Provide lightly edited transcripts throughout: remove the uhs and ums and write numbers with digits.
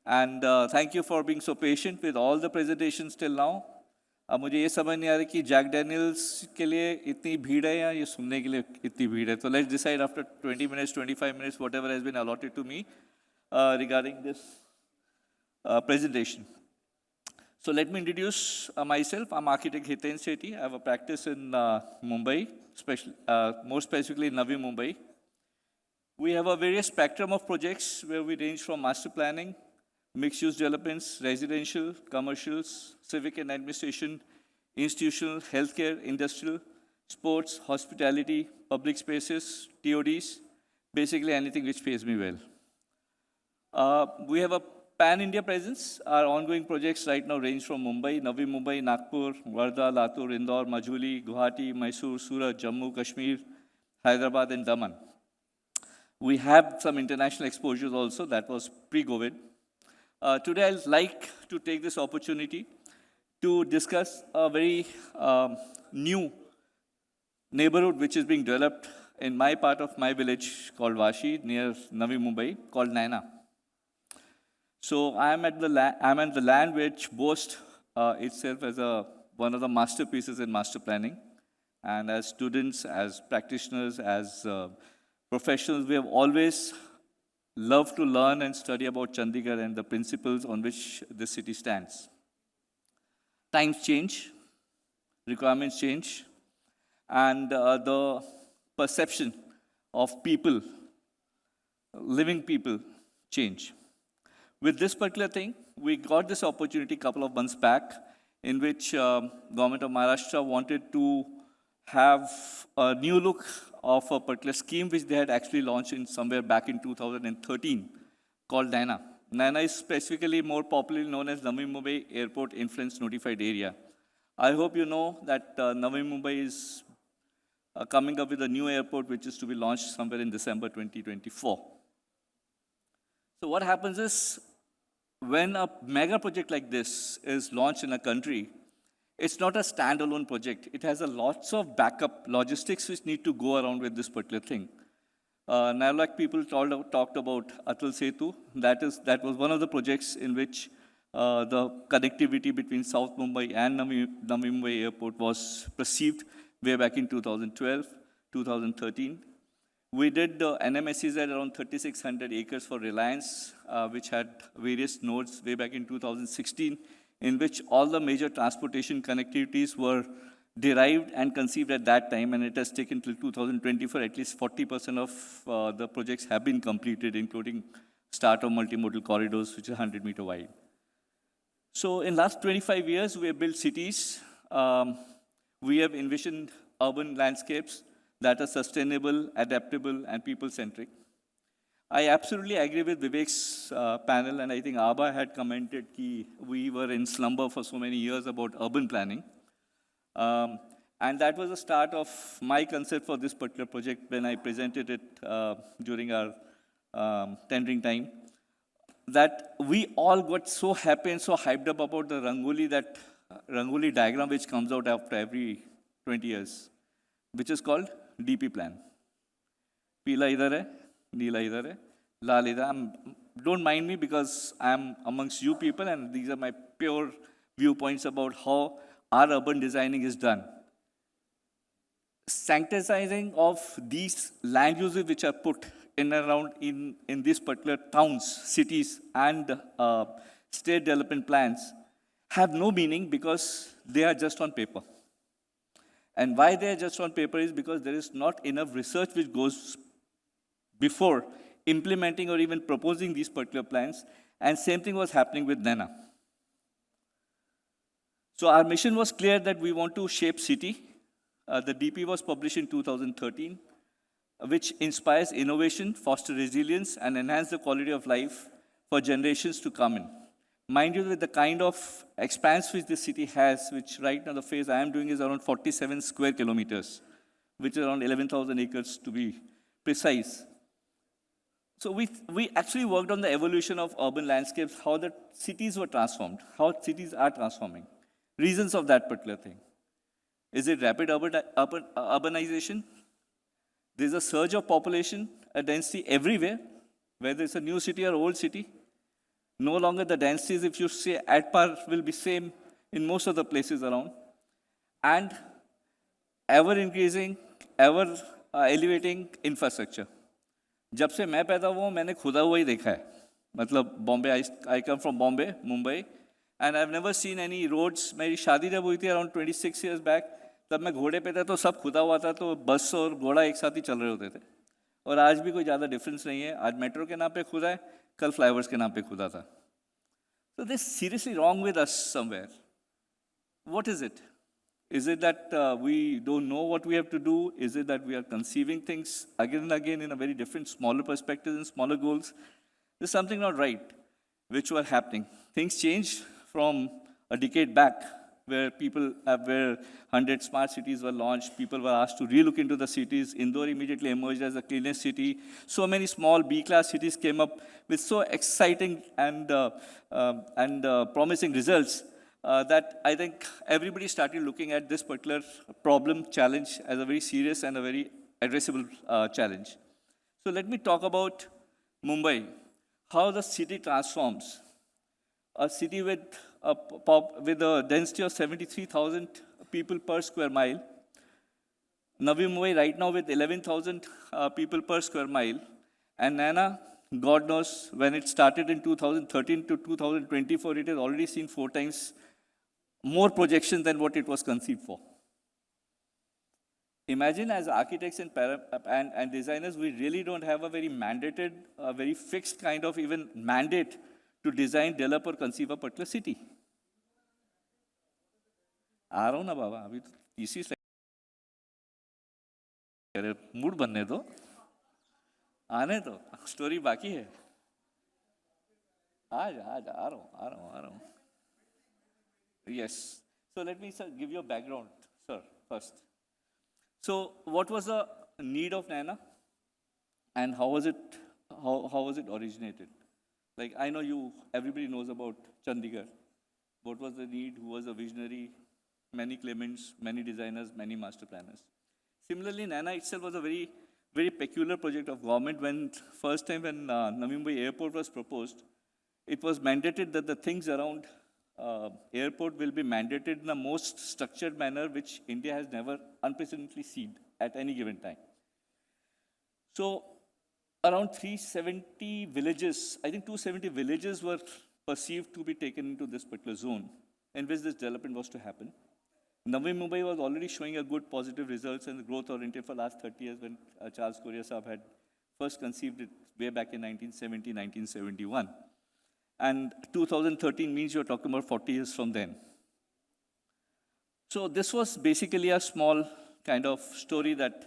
And thank you for being so patient with all the presentations till now. अब मुझे ये समझ नहीं आ रहा कि जैक डैनियल्स के लिए इतनी भीड़ है या ये सुनने के लिए इतनी भीड़ है. So let's decide after 20 minutes, 25 minutes, whatever has been allotted to me regarding this presentation. So let me introduce myself. I'm architect Hiten Sethi. I have a practice in Mumbai, more specifically Navi Mumbai. We have a various spectrum of projects where we range from master planning, mixed-use developments, residential, commercials, civic and administration, institutional, healthcare, industrial, sports, hospitality, public spaces, TODs, basically anything which pays me well. We have a pan-India presence. Our ongoing projects right now range from Mumbai, Navi Mumbai, Nagpur, Wardha, Latur, Indore, Majuli, Guwahati, Mysore, Surat, Jammu, Kashmir, Hyderabad, and Daman. We have some international exposures also. That was pre-COVID. Today, I'd like to take this opportunity to discuss a very new neighborhood which is being developed in my part of my village called Vashi, near Navi Mumbai, called NAINA. So I'm at the land which boasts itself as one of the masterpieces in master planning. And as students, as practitioners, as professionals, we have always loved to learn and study about Chandigarh and the principles on which this city stands. Times change, requirements change, and the perception of people, living people, change. With this particular thing, we got this opportunity a couple of months back in which government of Maharashtra wanted to have a new look of a particular scheme which they had actually launched in somewhere back in 2013 called NAINA. NAINA is specifically more popularly known as Navi Mumbai Airport Influence Notified Area. I hope you know that Navi Mumbai is coming up with a new airport which is to be launched somewhere in December 2024. So what happens is, when a mega project like this is launched in a country, it's not a standalone project. It has lots of backup logistics which need to go around with this particular thing. Now, like people talked about Atal Sethi, that was one of the projects in which the connectivity between South Mumbai and Navi Mumbai Airport was perceived way back in 2012, 2013. We did the NMSEZ at around 3,600 acres for Reliance, which had various nodes way back in 2016, in which all the major transportation connectivities were derived and conceived at that time, and it has taken till 2024, at least 40% of the projects have been completed, including start of multimodal corridors, which are 100-meter wide. So in last 25 years, we have built cities. We have envisioned urban landscapes that are sustainable, adaptable, and people-centric. I absolutely agree with Vivek's panel, and I think Abha had commented that we were in slumber for so many years about urban planning. And that was the start of my concept for this particular project when I presented it during our tendering time. That we all got so happy and so hyped up about the Rangoli diagram which comes out after every 20 years, which is called DP plan. Pila idhar hai, Neela idhar hai, Lal idhar. Don't mind me because I'm amongst you people and these are my pure viewpoints about how our urban designing is done. Sanctizing of these land uses which are put in and around in these particular towns, cities, and state development plans have no meaning because they are just on paper. And why they are just on paper is because there is not enough research which goes before implementing or even proposing these particular plans. And same thing was happening with NAINA. So our mission was clear that we want to shape city. The DP was published in 2013, which inspires innovation, foster resilience, and enhance the quality of life for generations to come in. Mind you, with the kind of expanse which the city has, which right now the phase I am doing is around 47 square kilometers, which is around 11,000 acres to be precise. So we actually worked on the evolution of urban landscapes, how the cities were transformed, how cities are transforming, reasons of that particular thing. Is it rapid urbanization? There's a surge of population, a density everywhere, whether it's a new city or old city. No longer the densities, if you say at par, will be same in most of the places around. And ever increasing, ever elevating infrastructure. जब से मैं पैदा हुआ हूँ मैंने खुदा हुआ ही देखा है मतलब Bombay I come from Bombay Mumbai and I have never seen any roads मेरी शादी जब हुई थी अराउंड 26 ईयर्स बैक तब मैं घोड़े पे था तो सब खुदा हुआ था तो बस और घोड़ा एक साथ ही चल रहे होते थे और आज भी कोई ज़्यादा डिफरेंस नहीं है आज मेट्रो के नाम पे खुदा है कल फ्लाईओवर्स के नाम पे खुदा था तो this seriously wrong with us somewhere what is it Is it that we don't know what we have to do? Is it that we are conceiving things again and again in a very different, smaller perspectives and smaller goals? There's something not right, which were happening. Things changed from a decade back, where 100 smart cities were launched. People were asked to relook into the cities. Indore immediately emerged as the cleanest city. So many small B-class cities came up with so exciting and promising results. That I think everybody started looking at this particular problem, challenge as a very serious and a very addressable challenge. So let me talk about Mumbai, how the city transforms. A city with a density of 73,000 people per square mile. Navi Mumbai right now with 11,000 people per square mile. And NAINA, God knows, when it started in 2013 to 2024, it has already seen 4 times more projection than what it was conceived for. Imagine as architects and designers, we really don't have a very mandated, a very fixed kind of even mandate to design, develop or conceive a particular city. आ रहा हूँ ना बाबा अभी तो तीसरी slide mood बनने दो आने दो स्टोरी बाकी है आज आ रहा हूँ Yes. So let me give you a background, sir, first. So what was the need of NAINA and how was it originated? Like I know everybody knows about Chandigarh. What was the need? Who was the visionary? Many claimants, many designers, many master planners. Similarly, NAINA itself was a very, very peculiar project of government when first time when Navi Mumbai airport was proposed, it was mandated that the things around airport will be mandated in the most structured manner which India has never unprecedentedly seen at any given time. So around 370 villages, I think 270 villages were perceived to be taken into this particular zone in which this development was to happen. Navi Mumbai was already showing a good positive results and growth oriented for the last 30 years when Charles Correa Saab had first conceived it way back in 1970, 1971. And 2013 means you're talking about 40 years from then. So this was basically a small kind of story that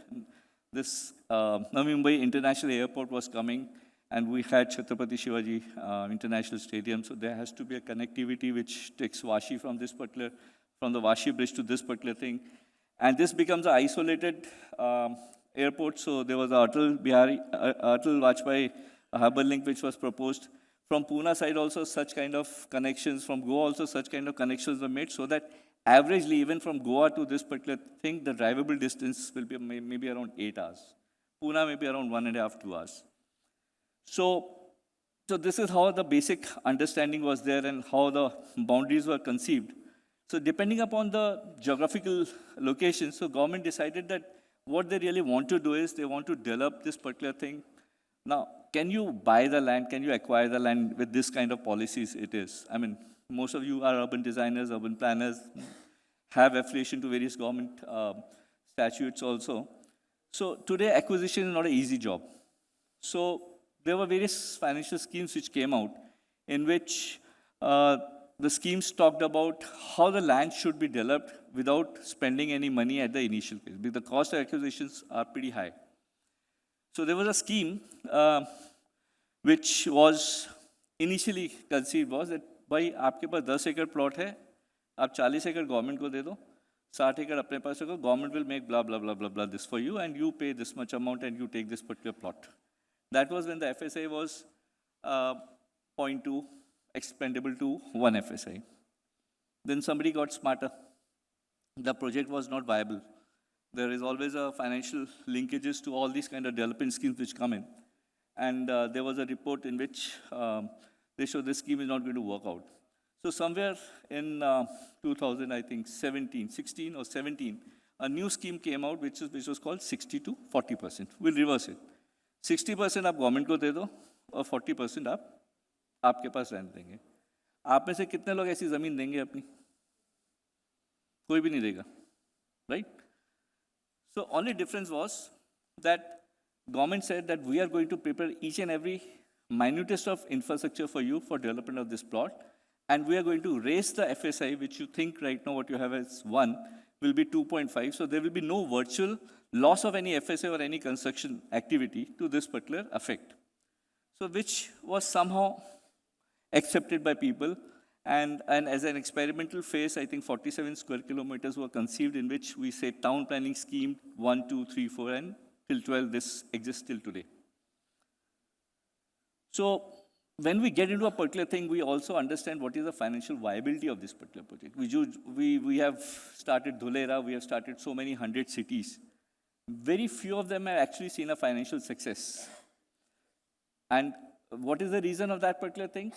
this Navi Mumbai International Airport was coming, and we had Chhatrapati Shivaji International Stadium. So there has to be a connectivity which takes Vashi from the Vashi Bridge to this particular thing. And this becomes an isolated airport. So there was a Atal Vajpayee Harbour link which was proposed. From Pune side also such kind of connections, from Goa also such kind of connections were made so that averagely even from Goa to this particular thing, the drivable distance will be maybe around 8 hours. Pune maybe around 1.5, 2 hours. So this is how the basic understanding was there and how the boundaries were conceived. So depending upon the geographical location, so government decided that what they really want to do is they want to develop this particular thing. Now, can you buy the land? Can you acquire the land with this kind of policies it is? I mean, most of you are urban designers, urban planners, have affiliation to various government statutes also. So today, acquisition is not an easy job. So there were various financial schemes which came out in which the schemes talked about how the land should be developed without spending any money at the initial phase, because the cost of acquisitions are pretty high. So there was a scheme which was initially conceived was that भाई आपके पास 10 एकड़ plot है आप 40 एकड़ government को दे दो 60 एकड़ अपने पास रखो government will make blah blah blah blah blah this for you and you pay this much amount and you take this particular plot. That was when the FSI was 0.2 expendable to 1 FSI. Then somebody got smarter. The project was not viable. There is always a financial linkages to all these kind of development schemes which come in. And there was a report in which they show this scheme is not going to work out. So somewhere in 2000, I think 16 or 17, a new scheme came out which was called 60 to 40%. We'll reverse it. 60% आप government को दे दो और 40% आप आपके पास रहने देंगे. आप में से कितने लोग ऐसी जमीन देंगे अपनी? कोई भी नहीं देगा, right? So only difference was that government said that we are going to prepare each and every minutest of infrastructure for you for development of this plot, and we are going to raise the FSI, which you think right now what you have as 1 will be 2.5. So there will be no virtual loss of any FSI or any construction activity to this particular effect. So which was somehow accepted by people, and as an experimental phase, I think 47 square kilometers were conceived, in which we say town planning scheme 1, 2, 3, 4, and till 12, this exists till today. So when we get into a particular thing, we also understand what is the financial viability of this particular project. We have started Dhulera, we have started so many 100 cities. Very few of them have actually seen a financial success. And what is the reason of that particular thing?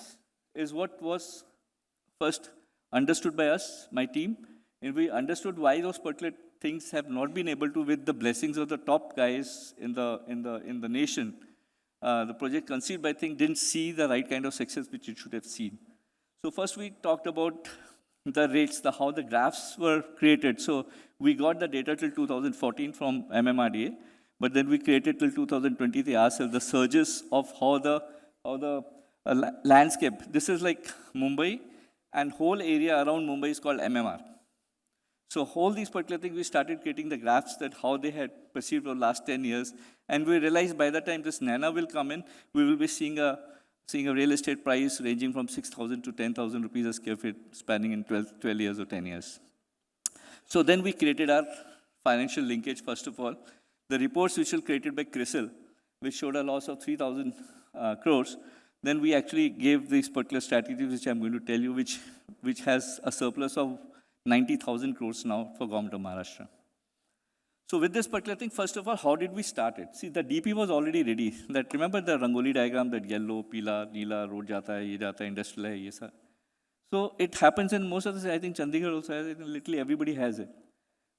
Is what was first understood by us, my team, and we understood why those particular things have not been able to, with the blessings of the top guys in the nation. The project conceived by thing didn't see the right kind of success which it should have seen. So first we talked about the rates, how the graphs were created. So we got the data till 2014 from MMRDA, but then we created till 2020 ourselves the surges of how the landscape. This is like Mumbai, and whole area around Mumbai is called MMR. So whole these particular things, we started creating the graphs that how they had perceived over the last 10 years. And we realized by the time this NAINA will come in, we will be seeing a real estate price ranging from 6,000 to 10,000 rupees a square feet, spanning in 12 years or 10 years. So then we created our financial linkage, first of all. The reports which were created by CRISIL, which showed a loss of 3,000 crores. Then we actually gave these particular strategies, which I'm going to tell you, which has a surplus of 90,000 crores now for government of Maharashtra. So with this particular thing, first of all, how did we start it? See, the DP was already ready. That remember the Rangoli diagram, that yellow, pila, neela, road jata hai, ye jata hai, industrial hai, ye sa. So it happens in most of the, I think Chandigarh also has it, literally everybody has it.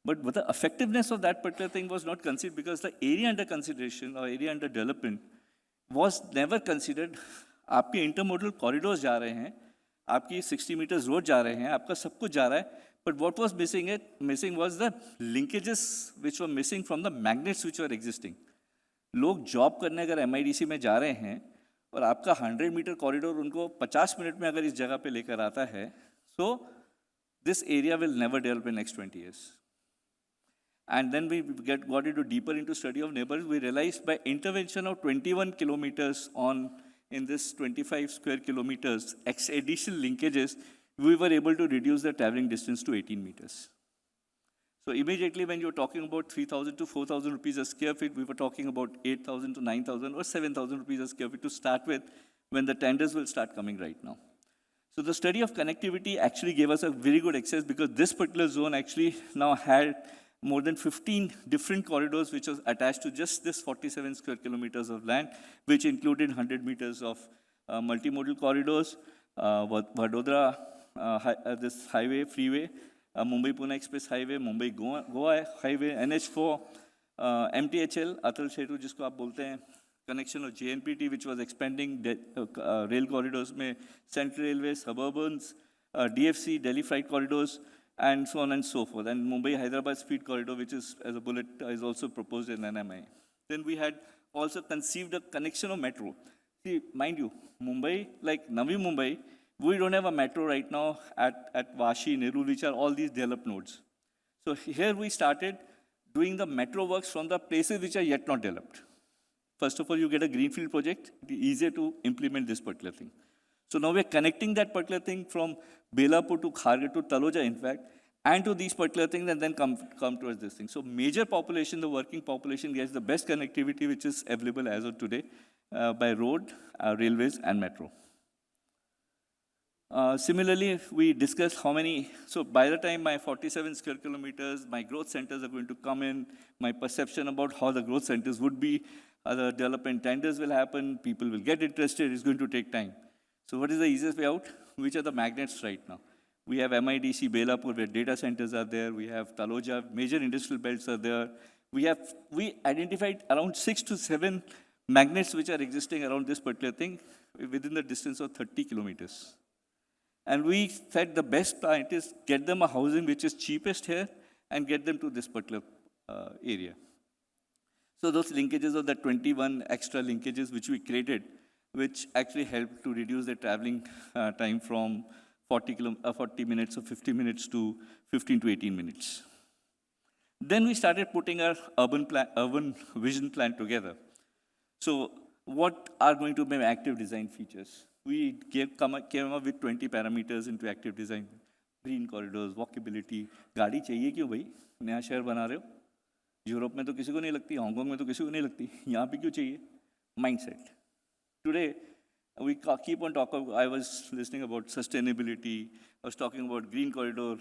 But the effectiveness of that particular thing was not considered because the area under consideration or area under development was never considered. आपके intermodal corridors जा रहे हैं, आपकी 60 meters road जा रहे हैं, आपका सब कुछ जा रहा है, but what was missing was the linkages which were missing from the magnets which were existing. लोग जॉब करने अगर MIDC में जा रहे हैं और आपका 100 meter कॉरिडोर उनको 50 मिनट में अगर इस जगह पे लेकर आता है, so this area will never develop in next 20 years. And then we got into deeper into study of neighborhoods. We realized by intervention of 21 kilometers in this 25 square kilometers, additional linkages, we were able to reduce the traveling distance to 18 meters. So immediately when you're talking about 3,000 to 4,000 rupees a square feet, we were talking about 8,000 to 9,000 or 7,000 rupees a square feet to start with, when the tenders will start coming right now. So the study of connectivity actually gave us a very good access, because this particular zone actually now had more than 15 different corridors which was attached to just this 47 square kilometers of land, which included 100 meters of multimodal corridors, Vadodara, this highway, freeway, Mumbai-Pune Express Highway, Mumbai-Goa Highway, NH4, MTHL, Atal Setu, जिसको आप बोलते हैं, connection of JNPT, which was expanding rail corridors में, Central Railway, Suburbans, DFC, Delhi Freight Corridors, and so on and so forth. And Mumbai-Hyderabad Speed Corridor, which is as a bullet, is also proposed in NMI. Then we had also conceived a connection of metro. See, mind you, Mumbai, like Navi Mumbai, we don't have a metro right now at Vashi, Nerul, which are all these developed nodes. So here we started doing the metro works from the places which are yet not developed. First of all, you get a greenfield project, it is easier to implement this particular thing. So now we're connecting that particular thing from Belapur to Kharghar to Taloja, in fact, and to these particular things, and then come towards this thing. So major population, the working population, gets the best connectivity which is available as of today by road, railways, and metro. Similarly, we discussed how many, so by the time my 47 square kilometers, my growth centers are going to come in, my perception about how the growth centers would be, the development tenders will happen, people will get interested, it's going to take time. So what is the easiest way out? Which are the magnets right now? We have MIDC, Belapur, where data centers are there. We have Taloja, major industrial belts are there. We identified around 6 to 7 magnets which are existing around this particular thing within the distance of 30 kilometers. And we said the best plan is get them a housing which is cheapest here and get them to this particular area. So those linkages of the 21 extra linkages which we created, which actually helped to reduce the traveling time from 40 minutes or 50 minutes to 15 to 18 minutes. Then we started putting our urban vision plan together. So what are going to be active design features? We came up with 20 parameters into active design. Green corridors, walkability. गाड़ी चाहिए क्यों भाई? नया शहर बना रहे हो? Europe में तो किसी को नहीं लगती, हांगकांग में तो किसी को नहीं लगती, यहाँ पे क्यों चाहिए? Mindset. Today, we keep on talking. I was listening about sustainability. I was talking about green corridor.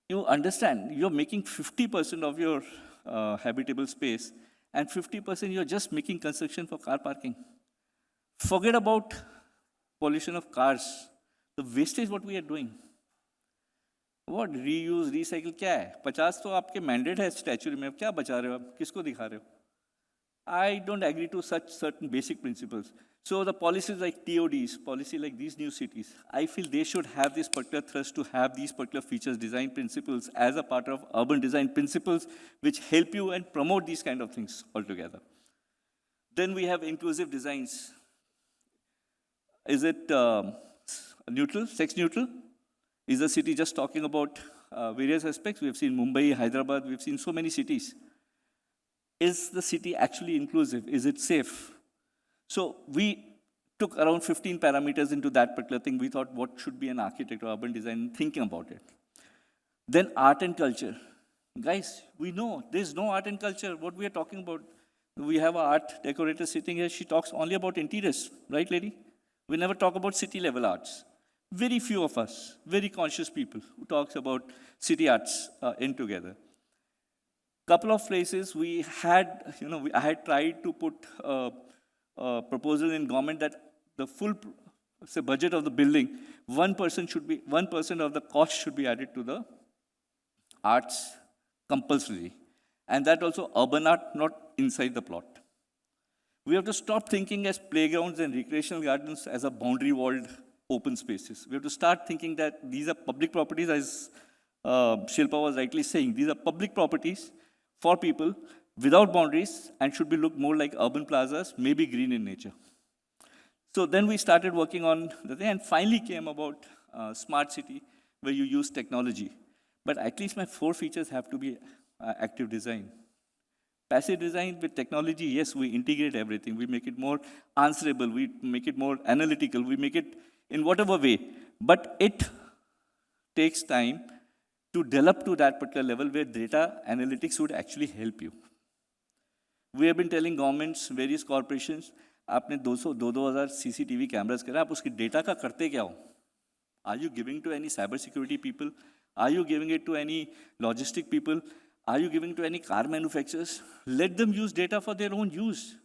You understand, you're making 50% of your habitable space, and 50% you're just making construction for car parking. Forget about pollution of cars. The wastage what we are doing. What reuse, recycle क्या है? 50 तो आपके mandate है statute में, क्या बचा रहे हो आप? किसको दिखा रहे हो? I don't agree to such certain basic principles. So the policies like TODs, policy like these new cities, I feel they should have this particular thrust to have these particular features, design principles as a part of urban design principles which help you and promote these kind of things altogether. Then we have inclusive designs. Is it neutral, sex neutral? Is the city just talking about various aspects? We have seen Mumbai, Hyderabad, we've seen so many cities. Is the city actually inclusive? Is it safe? So we took around 15 parameters into that particular thing. We thought what should be an architect or urban design, thinking about it. Then art and culture. Guys, we know there's no art and culture. What we are talking about, we have an art decorator sitting here. She talks only about interiors, right, lady? We never talk about city level arts. Very few of us, very conscious people who talks about city arts in together. Couple of places we had, I had tried to put a proposal in government that the full budget of the building, 1% of the cost should be added to the arts compulsorily. And that also urban art, not inside the plot. We have to stop thinking as playgrounds and recreational gardens as a boundary walled open spaces. We have to start thinking that these are public properties, as Shilpa was rightly saying, these are public properties for people without boundaries and should be looked more like urban plazas, maybe green in nature. So then we started working on the thing and finally came about smart city where you use technology. But at least my 4 features have to be active design. Passive design with technology, yes, we integrate everything. We make it more answerable, we make it more analytical, we make it in whatever way. But it takes time to develop to that particular level where data analytics would actually help you. We have been telling governments, various corporations, आपने 200-2000 CCTV cameras करा, आप उसकी data का करते क्या हो? Are you giving to any cyber security people? Are you giving it to any logistic people? Are you giving to any car manufacturers? Let them use data for their own use.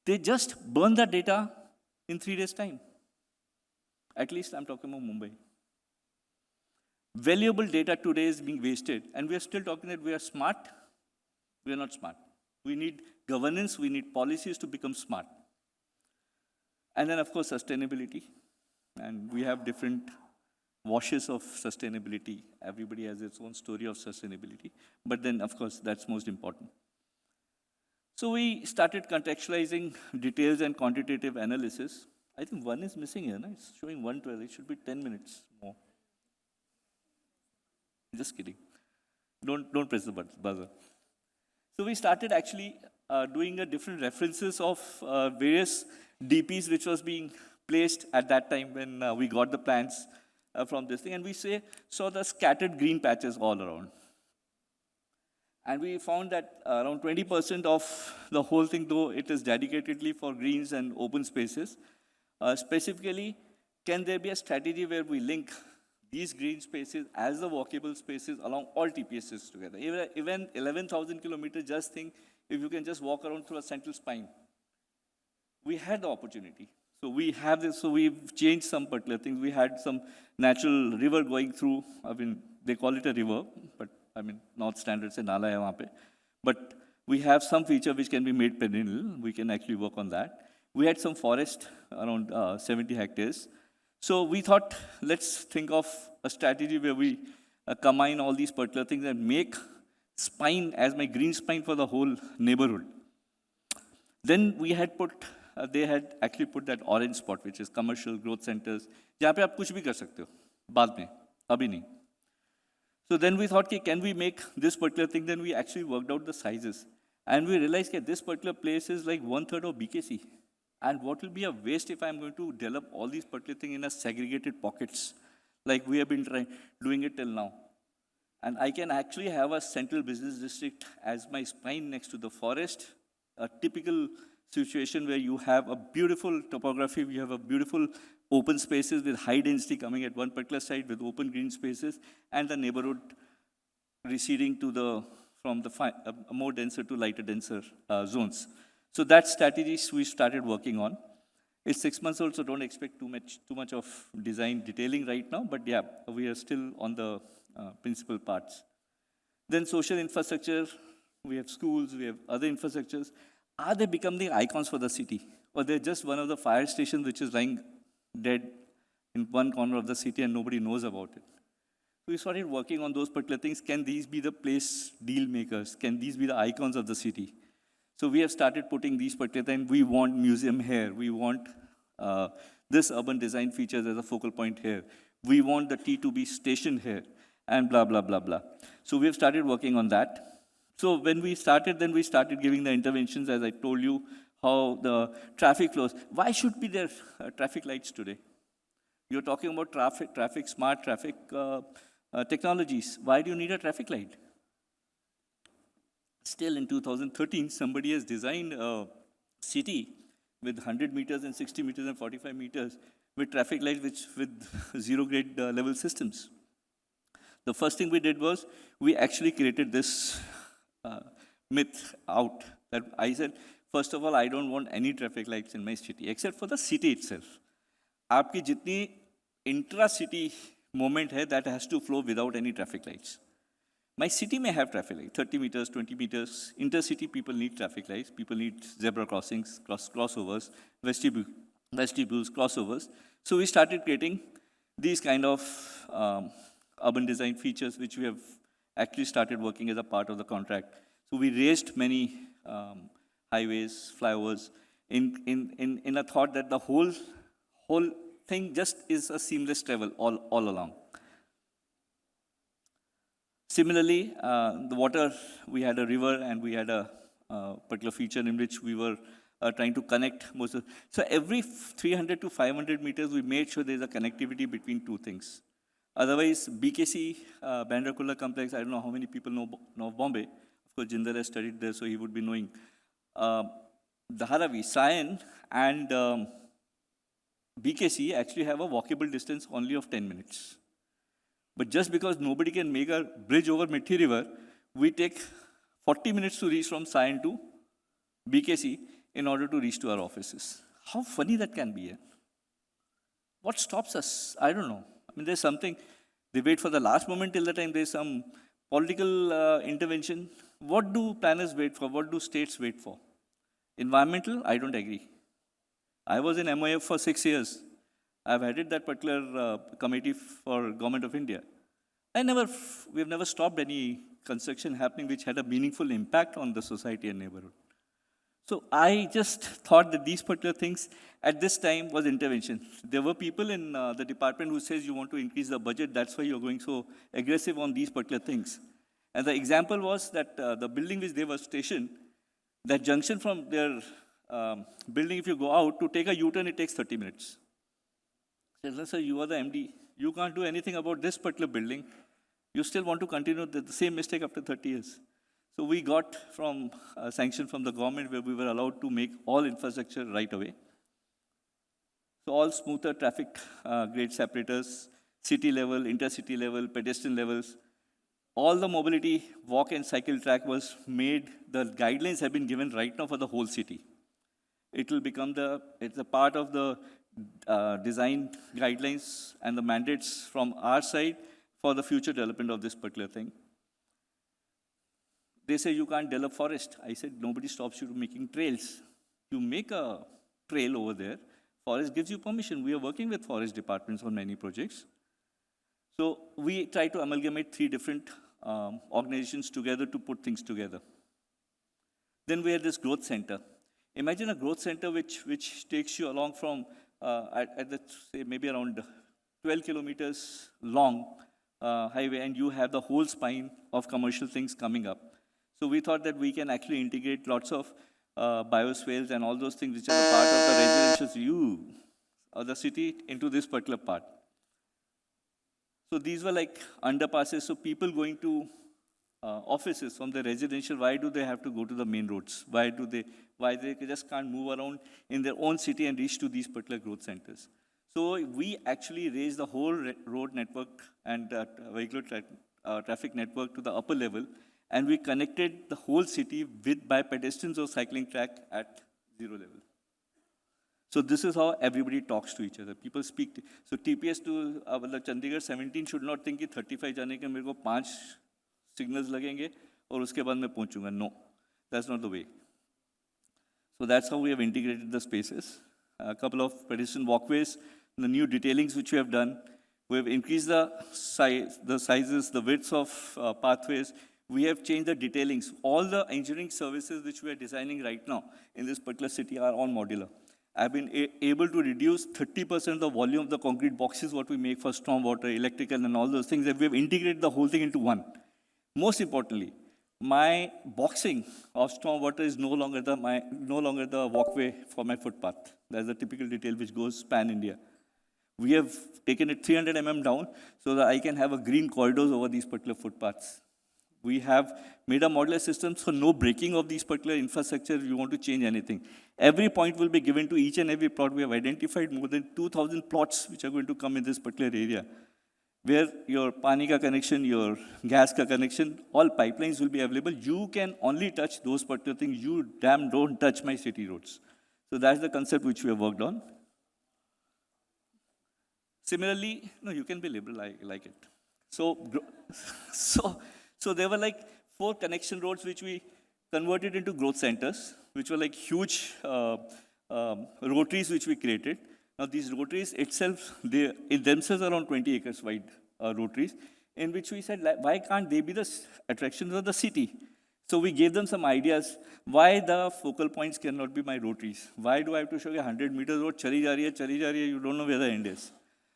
They just burn the data in 3 days' time. At least I'm talking about Mumbai. Valuable data today is being wasted, and we are still talking that we are smart. We are not smart. We need governance, we need policies to become smart. And then, of course, sustainability. And we have different washes of sustainability. Everybody has its own story of sustainability. But then, of course, that's most important. So we started contextualizing details and quantitative analysis. I think one is missing here, no? It's showing 112. It should be 10 minutes more. Just kidding. Don't press the buzzer. So we started actually doing a different references of various DPs which was being placed at that time when we got the plans from this thing. And we saw the scattered green patches all around. And we found that around 20% of the whole thing, though it is dedicatedly for greens and open spaces, specifically, can there be a strategy where we link these green spaces as the walkable spaces along all TPSs together? Even 11,000 kilometers, just think if you can just walk around through a central spine. We had the opportunity. So we have this, so we've changed some particular things. We had some natural river going through. I mean, they call it a river, but I mean, North Standard se nala hai wahan pe. But we have some feature which can be made perennial. We can actually work on that. We had some forest around 70 hectares. So we thought, let's think of a strategy where we combine all these particular things and make spine as my green spine for the whole neighborhood. Then we had they had actually put that orange spot, which is commercial growth centers, जहाँ पे आप कुछ भी कर सकते हो, बाद में, अभी नहीं. So then we thought, can we make this particular thing? Then we actually worked out the sizes. And we realized that this particular place is like 1/3 of BKC. And what will be a waste if I'm going to develop all these particular things in a segregated pockets, like we have been doing it till now. And I can actually have a central business district as my spine next to the forest, a typical situation where you have a beautiful topography, you have a beautiful open spaces with high density coming at one particular side with open green spaces, and the neighborhood receding to from the more denser to lighter denser zones. So that strategies we started working on. It's 6 months old, so don't expect too much of design detailing right now, but yeah, we are still on the principal parts. Then social infrastructure, we have schools, we have other infrastructures. Are they becoming icons for the city? Or they're just one of the fire stations which is lying dead in one corner of the city and nobody knows about it? So we started working on those particular things. Can these be the place deal makers? Can these be the icons of the city? So we have started putting these particular things. We want museum here. We want this urban design features as a focal point here. We want the T2B station here, and blah, blah, blah, blah. So we have started working on that. So when we started, then we started giving the interventions, as I told you, how the traffic flows. Why should be there traffic lights today? You're talking about traffic, smart traffic technologies. Why do you need a traffic light? Still in 2013, somebody has designed a city with 100 meters and 60 meters and 45 meters with traffic lights with zero grade level systems. The first thing we did was we actually created this myth out that I said, first of all, I don't want any traffic lights in my city, except for the city itself. आपकी जितनी intra-city movement है, that has to flow without any traffic lights. My city may have traffic lights, 30 meters, 20 meters. Intercity people need traffic lights. People need zebra crossings, crossovers, vestibules, crossovers. So we started creating these kind of urban design features, which we have actually started working as a part of the contract. So we raised many highways, flyovers, in a thought that the whole thing just is a seamless travel all along. Similarly, the water, we had a river and we had a particular feature in which we were trying to connect most of. So every 300 to 500 meters, we made sure there's a connectivity between two things. Otherwise, BKC, Bandra Kurla complex, I don't know how many people know Bombay. Of course, Jindal has studied there, so he would be knowing. Dharavi, Sion, and BKC actually have a walkable distance only of 10 minutes. But just because nobody can make a bridge over Mithi River, we take 40 minutes to reach from Sion to BKC in order to reach to our offices. How funny that can be. What stops us? I don't know. I mean, there's something, they wait for the last moment till the time there's some political intervention. What do planners wait for? What do states wait for? Environmental? I don't agree. I was in MOF for 6 years. I've headed that particular committee for Government of India. We've never stopped any construction happening which had a meaningful impact on the society and neighborhood. So I just thought that these particular things at this time was intervention. There were people in the department who says you want to increase the budget, that's why you're going so aggressive on these particular things. And the example was that the building which they were stationed, that junction from their building, if you go out, to take a U-turn, it takes 30 minutes. I said, sir, you are the MD. You can't do anything about this particular building. You still want to continue the same mistake after 30 years. So we got from a sanction from the government where we were allowed to make all infrastructure right away. So all smoother traffic grade separators, city level, intercity level, pedestrian levels, all the mobility, walk and cycle track was made, the guidelines have been given right now for the whole city. It will become it's a part of the design guidelines and the mandates from our side for the future development of this particular thing. They say you can't develop forest. I said, nobody stops you from making trails. You make a trail over there. Forest gives you permission. We are working with forest departments on many projects. So we try to amalgamate 3 different organizations together to put things together. Then we have this growth center. Imagine a growth center which takes you along from, say, maybe around 12 kilometers long highway, and you have the whole spine of commercial things coming up. So we thought that we can actually integrate lots of biospheres and all those things which are a part of the residential view of the city into this particular part. So these were like underpasses. So people going to offices from the residential, why do they have to go to the main roads? Why they just can't move around in their own city and reach to these particular growth centers? So we actually raised the whole road network and vehicular traffic network to the upper level, and we connected the whole city by pedestrians or cycling track at 0 level. So this is how everybody talks to each other. People speak. So TPS to Chandigarh 17 should not think that 35 जाने के मेरे को 5 signals लगेंगे और उसके बाद मैं पहुंचूंगा. No, that's not the way. So that's how we have integrated the spaces. A couple of pedestrian walkways, the new detailings which we have done. We have increased the sizes, the widths of pathways. We have changed the detailings. All the engineering services which we are designing right now in this particular city are all modular. I've been able to reduce 30% of the volume of the concrete boxes what we make for stormwater, electrical, and all those things. And we have integrated the whole thing into one. Most importantly, my boxing of stormwater is no longer the walkway for my footpath. That's a typical detail which goes pan-India. We have taken it 300 mm down so that I can have a green corridors over these particular footpaths. We have made a modular system, so no breaking of these particular infrastructure if you want to change anything. Every point will be given to each and every plot. We have identified more than 2,000 plots which are going to come in this particular area, where your pani ka connection, your gas ka connection, all pipelines will be available. You can only touch those particular things. You don't touch my city roads. So that's the concept which we have worked on. Similarly, no, you can be liberal, I like it. So there were like 4 connection roads which we converted into growth centers, which were like huge rotaries which we created. Now these rotaries itself, they in themselves around 20 acres wide rotaries, in which we said, why can't they be the attractions of the city? So we gave them some ideas. Why the focal points cannot be my rotaries? Why do I have to show you 100 meters road, chali ja rahi hai, you don't know where the end is.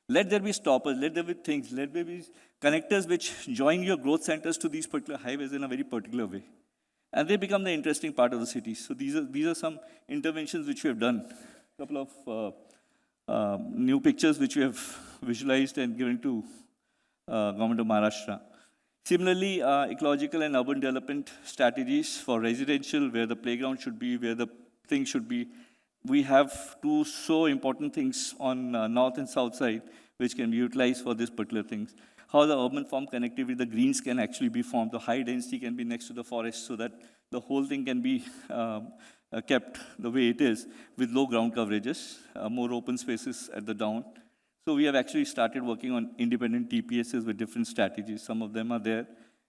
Let there be stoppers, let there be things, let there be connectors which join your growth centers to these particular highways in a very particular way. And they become the interesting part of the city. So these are some interventions which we have done. A couple of new pictures which we have visualized and given to Government of Maharashtra. Similarly, ecological and urban development strategies for residential, where the playground should be, where the things should be. We have 2 so important things on north and south side, which can be utilized for these particular things. How the urban form connectivity, the greens can actually be formed, the high density can be next to the forest, so that the whole thing can be kept the way it is, with low ground coverages, more open spaces at the down. So we have actually started working on independent TPSs with different strategies. Some of them are there.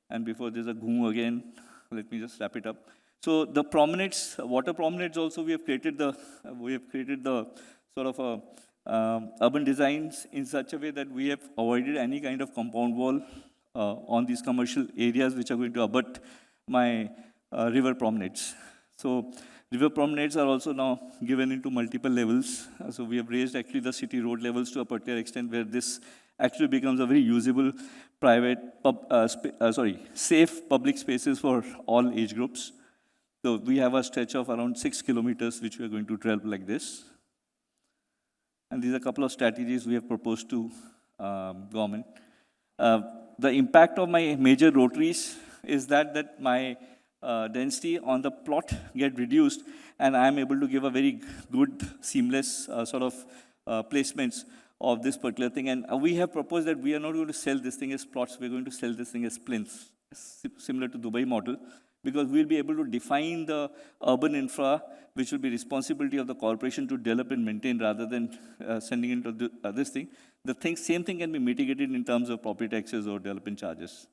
And before there's a GHOO again, let me just wrap it up. So the promenades, water promenades also, we have created the sort of urban designs in such a way that we have avoided any kind of compound wall on these commercial areas which are going to abut my river promenades. So river promenades are also now given into multiple levels. So we have raised actually the city road levels to a particular extent where this actually becomes a very usable private, safe public spaces for all age groups. So we have a stretch of around 6 kilometers which we are going to develop like this. And these are a couple of strategies we have proposed to government. The impact of my major rotaries is that my density on the plot get reduced, and I am able to give a very good, seamless sort of placements of this particular thing. And we have proposed that we are not going to sell this thing as plots, we're going to sell this thing as plinths, similar to Dubai model, because we'll be able to define the urban infra, which will be responsibility of the corporation to develop and maintain rather than sending into this thing. Same thing can be mitigated in terms of property taxes or development charges.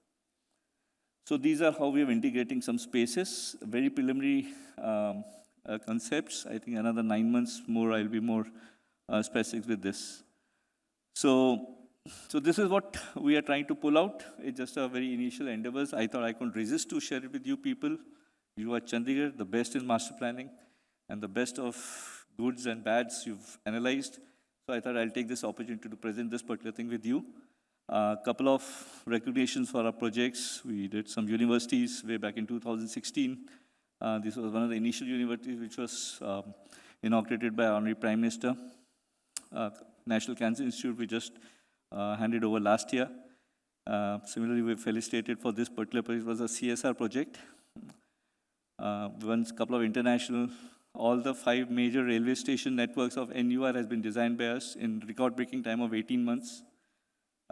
So these are how we are integrating some spaces, very preliminary concepts. I think another 9 months more, I'll be more specific with this. So this is what we are trying to pull out. It's just a very initial endeavors. I thought I couldn't resist to share it with you people. You are Chandigarh, the best in master planning, and the best of goods and bads you've analyzed. So I thought I'll take this opportunity to present this particular thing with you. A couple of recognitions for our projects. We did some universities way back in 2016. This was one of the initial universities which was inaugurated by Honorary Prime Minister. National Cancer Institute, we just handed over last year. Similarly, we felicitated for this particular project. It was a CSR project. Once a couple of international, all the 5 major railway station networks of NUR has been designed by us in record-breaking time of 18 months.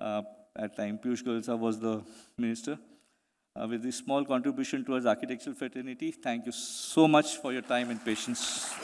At time, Piyush Goyal sir was the minister. With this small contribution towards architectural fraternity, thank you so much for your time and patience.